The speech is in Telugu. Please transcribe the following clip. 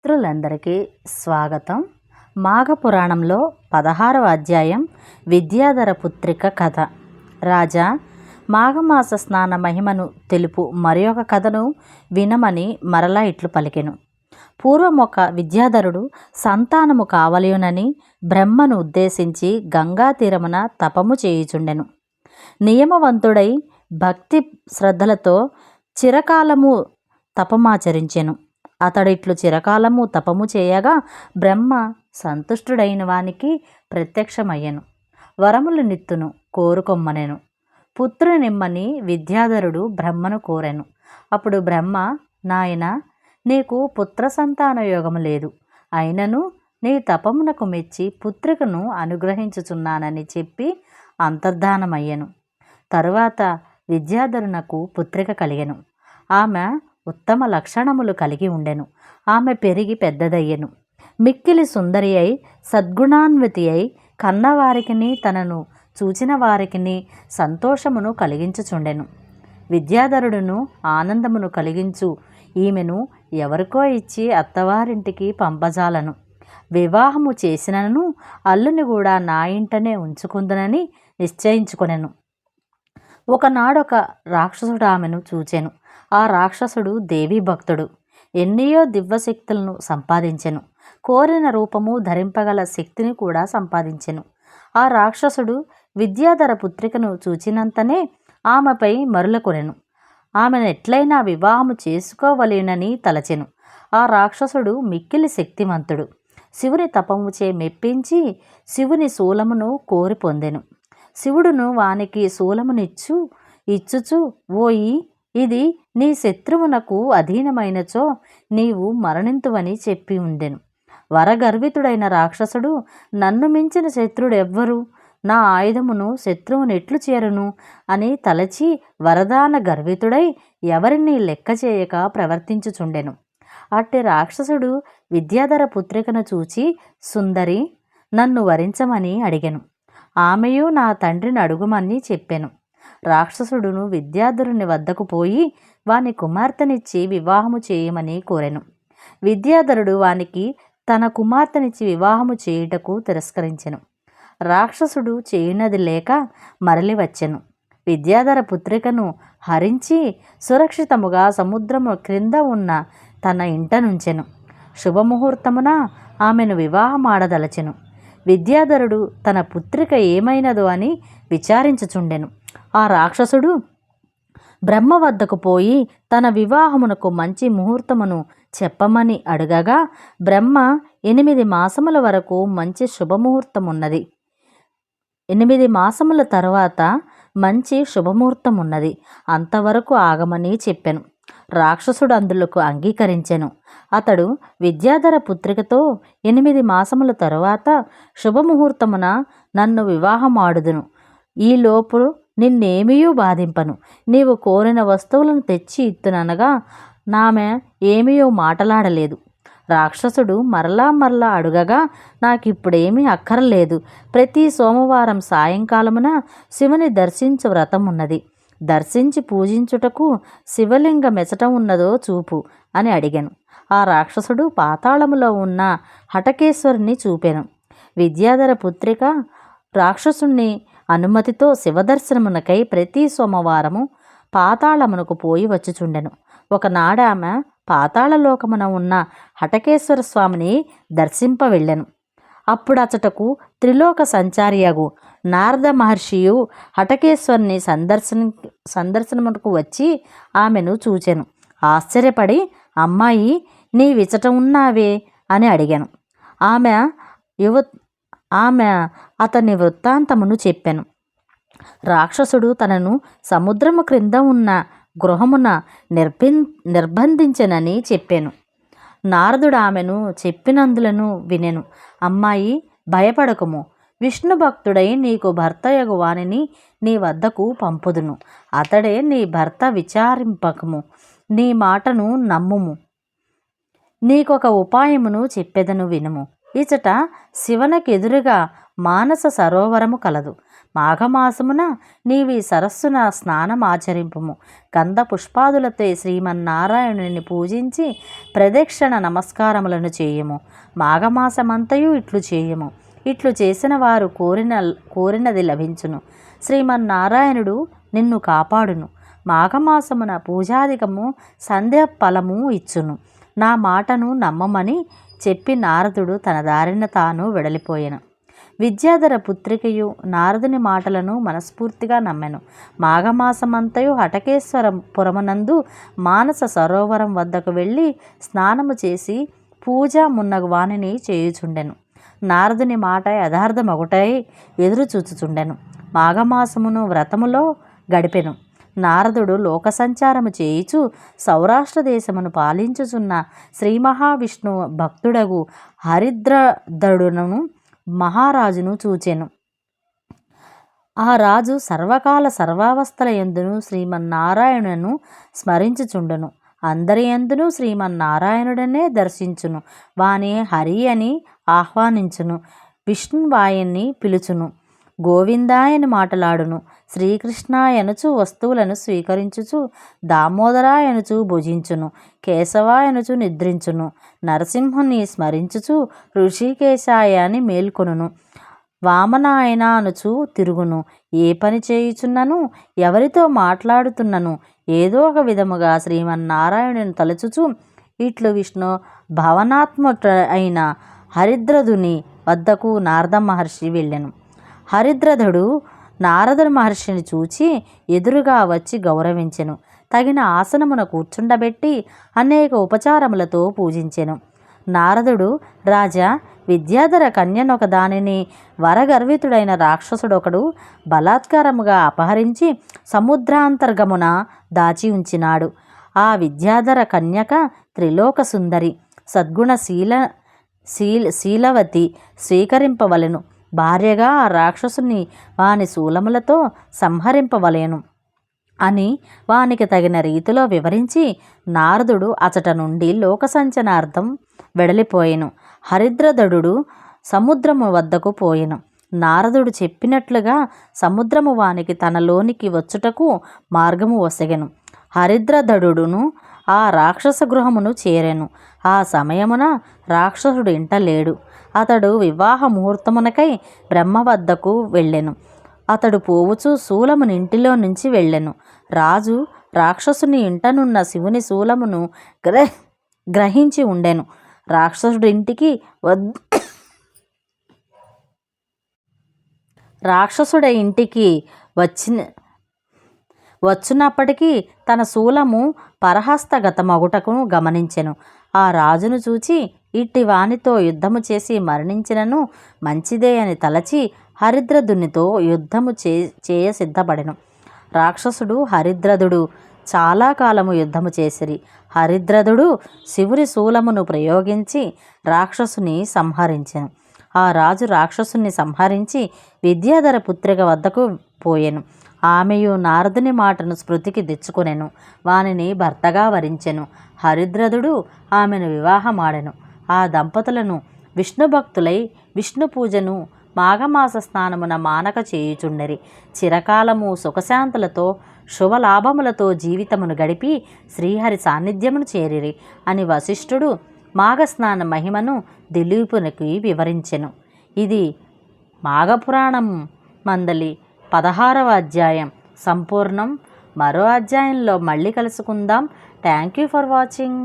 మిత్రులందరికీ స్వాగతం. మాఘపురాణంలో 16వ అధ్యాయం విద్యాధర పుత్రిక కథ. రాజా, మాఘమాస స్నాన మహిమను తెలుపు మరియొక కథను వినమని మరలా ఇట్లు పలికెను. పూర్వమొక విద్యాధరుడు సంతానము కావలయునని బ్రహ్మను ఉద్దేశించి గంగా తీరమున తపము చేయుచుండెను. నియమవంతుడై భక్తి శ్రద్ధలతో చిరకాలము తపమాచరించెను. అతడిట్లు చిరకాలము తపము చేయగా బ్రహ్మ సంతుష్టుడైన వానికి ప్రత్యక్షమయ్యెను. వరములు నిత్తును కోరుకొమ్మనెను. పుత్రునిమ్మని విద్యాధరుడు బ్రహ్మను కోరెను. అప్పుడు బ్రహ్మ, నాయన, నీకు పుత్ర సంతాన యోగము లేదు, అయినను నీ తపమునకు మెచ్చి పుత్రికను అనుగ్రహించుచున్నానని చెప్పి అంతర్ధానమయ్యెను. తరువాత విద్యాధరునకు పుత్రిక కలిగెను. ఆమె ఉత్తమ లక్షణములు కలిగి ఉండెను. ఆమె పెరిగి పెద్దదయ్యెను. మిక్కిలి సుందరి అయి సద్గుణాన్వితి అయి కన్నవారికిని తనను చూచిన వారికిని సంతోషమును కలిగించుచుండెను. విద్యాధరుడును ఆనందమును కలిగించు ఈమెను ఎవరికో ఇచ్చి అత్తవారింటికి పంపజాలను. వివాహము చేసినను అల్లుని కూడా నా ఇంటనే ఉంచుకుందునని నిశ్చయించుకొనెను. ఒకనాడొక రాక్షసుడు ఆమెను చూచెను. ఆ రాక్షసుడు దేవీ భక్తుడు. ఎన్నియో దివ్యశక్తులను సంపాదించెను. కోరిన రూపము ధరింపగల శక్తిని కూడా సంపాదించెను. ఆ రాక్షసుడు విద్యాధర పుత్రికను చూచినంతనే ఆమెపై మరుల కొనెను. ఆమెను ఎట్లయినా వివాహము చేసుకోవలేనని తలచెను. ఆ రాక్షసుడు మిక్కిలి శక్తిమంతుడు. శివుని తపముచే మెప్పించి శివుని శూలమును కోరి పొందెను. శివుడును వానికి ఇచ్చుచు, ఓయి, ఇది నీ శత్రువునకు అధీనమైనచో నీవు మరణింతువని చెప్పి ఉండెను. వరగర్వితుడైన రాక్షసుడు, నన్ను మించిన శత్రుడెవ్వరు, నా ఆయుధమును శత్రువునెట్లు చేరును అని తలచి వరదాన గర్వితుడై ఎవరిని లెక్క చేయక ప్రవర్తించుచుండెను. అట్టి రాక్షసుడు విద్యాధర పుత్రికను చూచి, సుందరి, నన్ను వరించమని అడిగెను. ఆమెయు నా తండ్రిని అడుగుమని చెప్పెను. రాక్షసుడును విద్యాధరుని వద్దకు పోయి వాని కుమార్తెనిచ్చి వివాహము చేయమని కోరెను. విద్యాధరుడు వానికి తన కుమార్తెనిచ్చి వివాహము చేయుటకు తిరస్కరించెను. రాక్షసుడు చేయునది లేక మరలి వచ్చెను. విద్యాధర పుత్రికను హరించి సురక్షితముగా సముద్రము క్రింద ఉన్న తన ఇంట నుంచెను. శుభముహూర్తమున ఆమెను వివాహమాడదలచెను. విద్యాధరుడు తన పుత్రిక ఏమైనదో అని విచారించుచుండెను. ఆ రాక్షసుడు బ్రహ్మ వద్దకు పోయి తన వివాహమునకు మంచి ముహూర్తమును చెప్పమని అడగగా, బ్రహ్మ, 8 మాసముల వరకు మంచి శుభముహూర్తమున్నది, 8 మాసముల తరువాత మంచి శుభముహూర్తమున్నది, అంతవరకు ఆగమని చెప్పెను. రాక్షసుడు అందులకు అంగీకరించెను. అతడు విద్యాధర పుత్రికతో 8 మాసముల తరువాత శుభముహూర్తమున నన్ను వివాహమాడుదును. ఈలోపు నిన్నేమీయూ బాధింపను. నీవు కోరిన వస్తువులను తెచ్చి ఇత్తుననగా నామె ఏమీయూ మాటలాడలేదు. రాక్షసుడు మరలా అడుగగా, నాకిప్పుడేమీ అక్కరలేదు. ప్రతి సోమవారం సాయంకాలమున శివుని దర్శించు వ్రతం ఉన్నది. దర్శించి పూజించుటకు శివలింగ మెచట ఉన్నదో చూపు అని అడిగాను. ఆ రాక్షసుడు పాతాళములో ఉన్న హటకేశ్వరుని చూపెను. విద్యాధర పుత్రిక రాక్షసుని అనుమతితో శివదర్శనమునకై ప్రతి సోమవారము పాతాళమునకు పోయి వచ్చుచుండెను. ఒకనాడు ఆమె పాతాళలోకమున ఉన్న హటకేశ్వర స్వామిని దర్శింప వెళ్ళెను. అప్పుడచటకు త్రిలోక సంచారియగు నారద మహర్షియు హటకేశ్వరుని సందర్శనమునకు వచ్చి ఆమెను చూచెను. ఆశ్చర్యపడి, అమ్మాయి, నీ విచట ఉన్నావే అని అడిగాను. ఆమె అతని వృత్తాంతమును చెప్పెను. రాక్షసుడు తనను సముద్రము క్రింద ఉన్న గృహమున నిర్బంధించెనని చెప్పాను. నారదుడు ఆమెను చెప్పినందులను వినెను. అమ్మాయి, భయపడకము. విష్ణు భక్తుడై నీకు భర్తయగు వానిని నీ వద్దకు పంపుదును. అతడే నీ భర్త. విచారింపకము, నీ మాటను నమ్ముము. నీకొక ఉపాయమును చెప్పెదను, వినుము. ఇచట శివనకెదురుగా మానస సరోవరము కలదు. మాఘమాసమున నీవి సరస్సున స్నానమాచరింపుము. గంధ పుష్పాదులతో శ్రీమన్నారాయణుని పూజించి ప్రదక్షిణ నమస్కారములను చేయము. మాఘమాసమంతయు ఇట్లు చేయము. ఇట్లు చేసిన వారు కోరినది లభించును. శ్రీమన్నారాయణుడు నిన్ను కాపాడును. మాఘమాసమున పూజాధికము సంధ్య ఫలము ఇచ్చును. నా మాటను నమ్మమని చెప్పి నారదుడు తన దారిన తాను వెడలిపోయెను. విద్యాధర పుత్రికయు నారదుని మాటలను మనస్ఫూర్తిగా నమ్మెను. మాఘమాసమంతయు హటకేశ్వరపురమునందు మానస సరోవరం వద్దకు వెళ్ళి స్నానము చేసి పూజ మున్నగు వానిని చేయుచుండెను. నారదుని మాట యథార్థమగుటై ఎదురు చూచుచుండెను. మాఘమాసమును వ్రతములో గడిపెను. నారదుడు లోక సంచారము చేయుచు సౌరాష్ట్ర దేశమును పాలించుచున్న శ్రీ మహావిష్ణు భక్తుడగు హరిద్రదుడును మహారాజును చూచెను. ఆ రాజు సర్వకాల సర్వావస్థల యందును శ్రీమన్నారాయణును స్మరించుచుండును. అందరి యందును శ్రీమన్నారాయణుడనే దర్శించును. వాని హరి అని ఆహ్వానించును. విష్ణువాయన్ని పిలుచును. గోవిందాయని మాటలాడును. శ్రీకృష్ణాయనుచు వస్తువులను స్వీకరించుచు దామోదరాయనుచు భుజించును. కేశవాయనుచు నిద్రించును. నరసింహుని స్మరించుచు ఋషికేశాయ అని మేల్కొనును. వామనాయన అనుచు తిరుగును. ఏ పని చేయుచున్నను, ఎవరితో మాట్లాడుతున్నను ఏదో ఒక విధముగా శ్రీమన్నారాయణుని తలచుచు ఇట్లు విష్ణు భవనాత్మక అయిన హరిద్రదుని వద్దకు నారద మహర్షి వెళ్ళెను. హరిద్రదుడు నారద మహర్షిని చూచి ఎదురుగా వచ్చి గౌరవించెను. తగిన ఆసనమున కూర్చుండబెట్టి అనేక ఉపచారములతో పూజించెను. నారదుడు, రాజా, విద్యాధర కన్యనొక దానిని వరగర్వితుడైన రాక్షసుడొకడు బలాత్కారముగా అపహరించి సముద్రాంతర్గమున దాచి ఉంచినాడు. ఆ విద్యాధర కన్యక త్రిలోక సుందరి, శీలవతి, స్వీకరింపవలెను. భార్యగా ఆ రాక్షసుని వాని శూలములతో సంహరింపవలెను అని వానికి తగిన రీతిలో వివరించి నారదుడు అచట నుండి లోక సంచనార్థం వెడలిపోయెను. హరిద్రదుడు సముద్రము వద్దకు పోయెను. నారదుడు చెప్పినట్లుగా సముద్రము వానికి తనలోనికి వచ్చుటకు మార్గము ఒసగెను. హరిద్రదుడును ఆ రాక్షస గృహమును చేరెను. ఆ సమయమున రాక్షసుడు ఇంట లేడు. అతడు వివాహ ముహూర్తమునకై బ్రహ్మ వద్దకు వెళ్ళెను. అతడు పోవుచు శూలముని ఇంటిలో నుంచి వెళ్ళెను. రాజు రాక్షసుని ఇంటనున్న శివుని శూలమును గ్రహించి ఉండెను. రాక్షసుడి ఇంటికి రాక్షసుడి ఇంటికి వచ్చినప్పటికీ తన శూలము పరహస్తగతమగుటకు గమనించెను. ఆ రాజును చూచి ఇట్టి వానితో యుద్ధము చేసి మరణించినను మంచిదే అని తలచి హరిద్రదునితో యుద్ధము చేయ సిద్ధపడెను. రాక్షసుడు హరిద్రదుడు చాలా కాలము యుద్ధము చేసిరి. హరిద్రదుడు శివుని శూలమును ప్రయోగించి రాక్షసుని సంహరించెను. ఆ రాజు రాక్షసుని సంహరించి విద్యాధర పుత్రిక వద్దకు పోయెను. ఆమెయు నారదుని మాటను స్మృతికి తెచ్చుకొనెను. వానిని భర్తగా వరించెను. హరిద్రదుడు ఆమెను వివాహమాడెను. ఆ దంపతులను విష్ణుభక్తులై విష్ణు పూజను మాఘమాస స్నానమున మానక చేయుచుండెరి. చిరకాలము సుఖశాంతులతో శుభలాభములతో జీవితమును గడిపి శ్రీహరి సాన్నిధ్యమును చేరిరి అని వశిష్ఠుడు మాఘస్నాన మహిమను దిలీపునికి వివరించెను. ఇది మాఘపురాణం మందలి 16వ అధ్యాయం సంపూర్ణం. మరో అధ్యాయంలో మళ్ళీ కలుసుకుందాం. Thank you for watching.